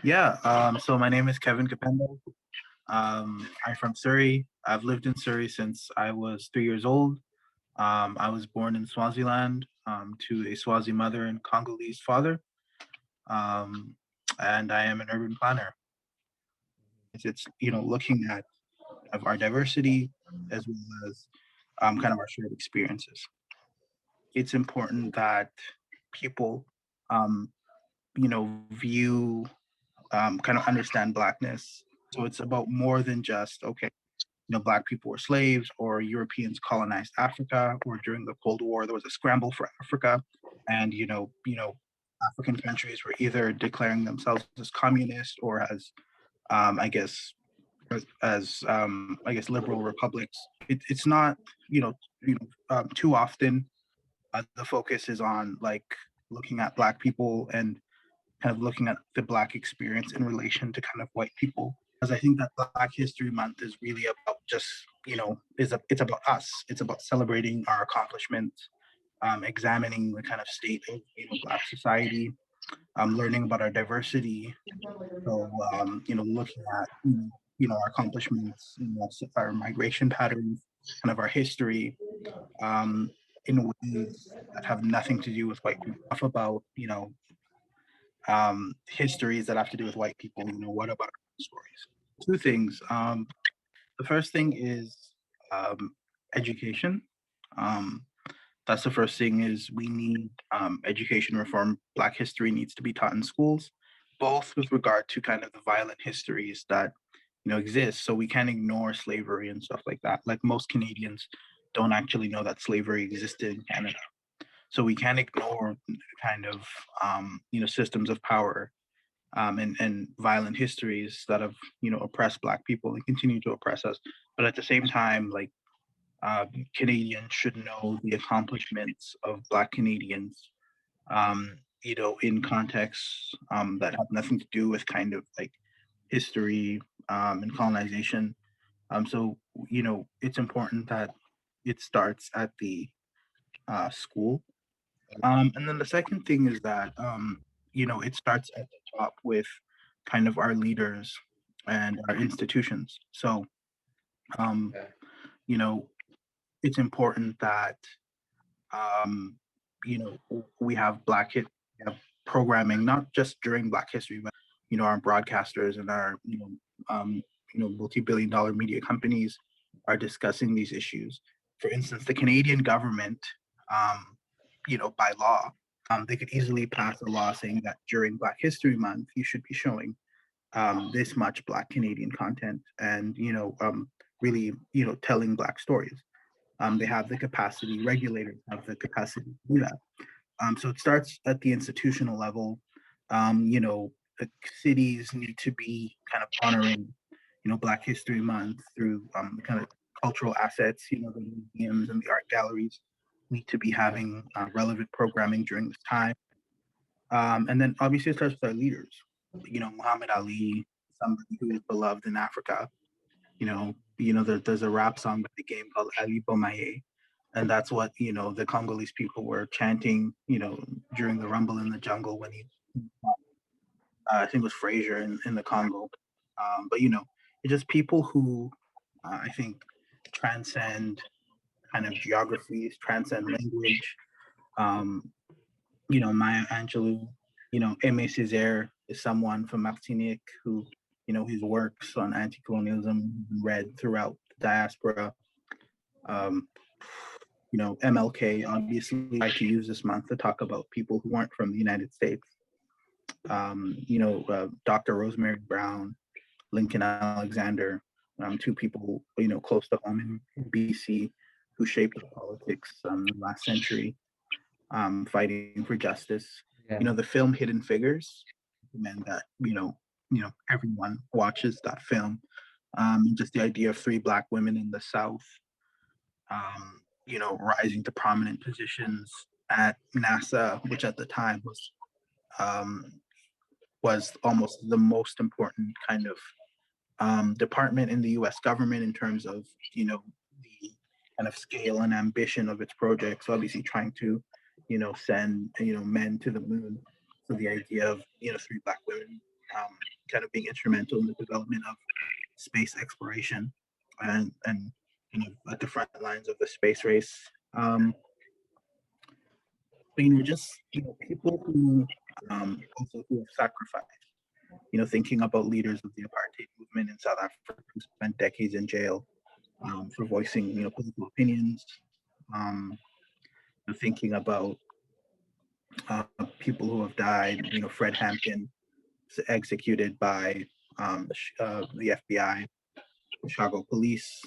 Yeah, so my name is Kevin Capendo. I'm from Surrey. I've lived in Surrey since I was 3 years old. I was born in Swaziland to a Swazi mother and Congolese father, um, and I am an urban planner. It's looking at of our diversity as well as kind of our shared experiences. It's important that people, um, view kind of understand blackness. So it's about more than just okay, black people were slaves or Europeans colonized Africa, or during the Cold War there was a scramble for Africa, and African countries were either declaring themselves as communist or as I guess I guess liberal republics. It's not too often the focus is on like looking at black people and kind of looking at the black experience in relation to kind of white people, because I think that Black History Month is really about just it's about us. It's about celebrating our accomplishments, examining the kind of state of black society, learning about our diversity. So looking at our accomplishments, our migration patterns, kind of our history, um, in ways that have nothing to do with white people. Stuff about histories that have to do with white people. What about our stories? Two things. The first thing is education. Um, that's the first thing is we need education reform. Black history needs to be taught in schools, both with regard to kind of the violent histories that exist. So we can't ignore slavery and stuff like that. Like most Canadians don't actually know that slavery existed in Canada. So we can't ignore kind of systems of power and violent histories that have oppressed Black people and continue to oppress us. But at the same time, like Canadians should know the accomplishments of Black Canadians, in contexts that have nothing to do with kind of like history and colonization. So it's important that it starts at the school. And then the second thing is that it starts at the top with kind of our leaders and our institutions. So um, Yeah. you know, it's important that um, we have we have programming not just during Black History, but our broadcasters and our multi-billion-dollar media companies are discussing these issues. For instance, the Canadian government, by law, they could easily pass a law saying that during Black History Month, you should be showing this much Black Canadian content and really telling Black stories. They have the capacity, regulators have the capacity to do that. So it starts at the institutional level. The cities need to be kind of honoring Black History Month through kind of cultural assets. The museums and the art galleries need to be having relevant programming during this time. And then obviously it starts with our leaders. Muhammad Ali, somebody who is beloved in Africa. There's a rap song by the game called Ali Bomaye, and that's what the Congolese people were chanting. During the rumble in the jungle when he, I think it was Fraser in the Congo. But it's just people who I think transcend kind of geographies, transcend language. Um, Maya Angelou, Aimé Césaire is someone from Martinique who, his works on anti-colonialism read throughout the diaspora. Um, MLK obviously tried to use this month to talk about people who weren't from the United States. Dr. Rosemary Brown, Lincoln Alexander, two people, close to home in BC who shaped the politics last century, fighting for justice. Yeah. The film Hidden Figures, recommend that everyone watches that film. Just the idea of three Black women in the South, rising to prominent positions at NASA, which at the time um, was almost the most important kind of department in the U.S. government in terms of the kind of scale and ambition of its projects. Obviously, trying to send men to the moon. So the idea of three Black women kind of being instrumental in the development of space exploration and at the front lines of the space race. But just people who also who have sacrificed. Thinking about leaders of the apartheid movement in South Africa who spent decades in jail for voicing political opinions. Um, Thinking about people who have died. Fred Hampton was executed by the FBI, Chicago police.